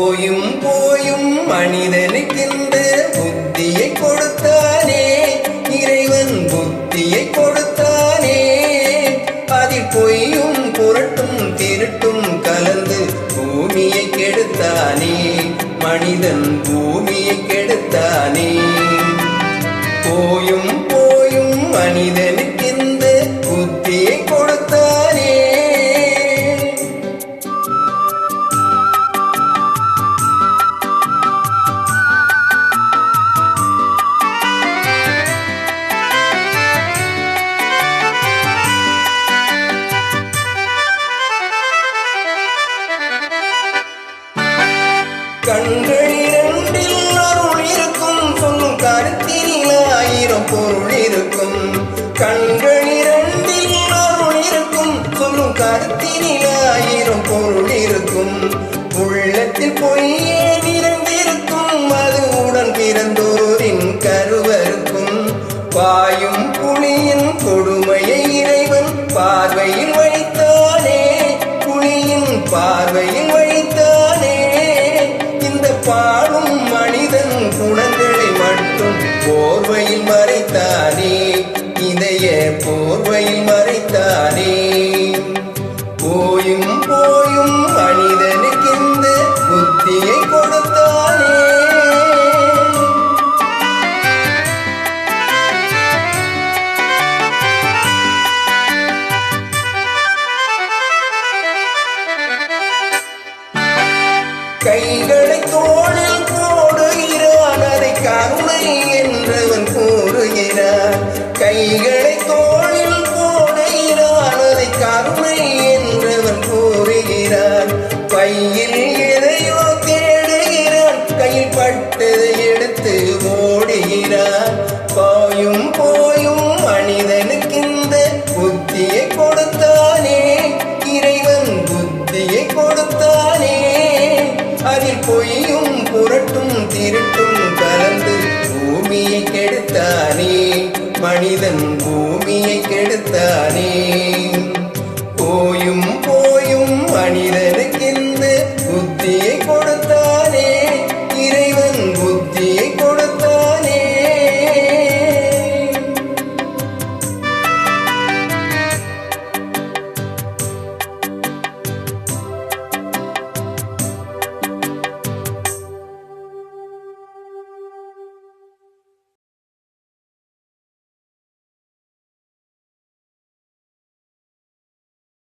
போயும் போயும் மனிதனுக்கென்று புத்தியை கொடுத்தானே, இறைவன் புத்தியை கொடுத்தானே. அதில் பொய்யும் புரட்டும் திருட்டும் கலந்து பூமியை கெடுத்தானே, மனிதன் பூமியை கெடுத்தானே. போயும் போயும் மனிதனுக்கென்று புத்தியை கொடுத்தானே. கண்களிரண்டில் அருள் இருக்கும், சொல்லும் கருத்தினில் ஆயிரம் பொருள் இருக்கும். கண்களிரண்டில் அருள் இருக்கும், சொல்லும் கருத்தினில் ஆயிரம் பொருள் இருக்கும். உள்ளத்தில் பொய்யே நிறைந்திருக்கும், அது உடன் பிறந்தோரின் கருவருக்கும். பாயும் புலியின் கொடுமையை இறைவன் பார்வையில் வைத்தானே, புலியின் பார்வையில் வைத்தானே. பாடும் மனிதன் குணங்களை மட்டும் போர்வையில் மறைத்தானே, இதய போர்வையில் மறைத்தானே. போயும் போயும் மனிதனுக்கென்று புத்தியை கொடுத்தானே. கைகளை தோளில் போடுகிறான், அதை கருணை என்றவன் கூறுகிறான். கைகளை தோளில் போடுகிறான், அதை கருணை என்றவன் கூறுகிறான். பையில் எதையோ தேடுகிறான், கையில் பட்டதை எடுத்து ஓடுகிறான். போயும் போயும் மனிதனுக்கு புத்தியை கொடுத்தானே, இறைவன் புத்தியை கொடுத்தானே. அதில் பொய்யும் புரட்டும் திருட்டும் கலந்து பூமியை கெடுத்தானே, மனிதன் பூமியை கெடுத்தானே.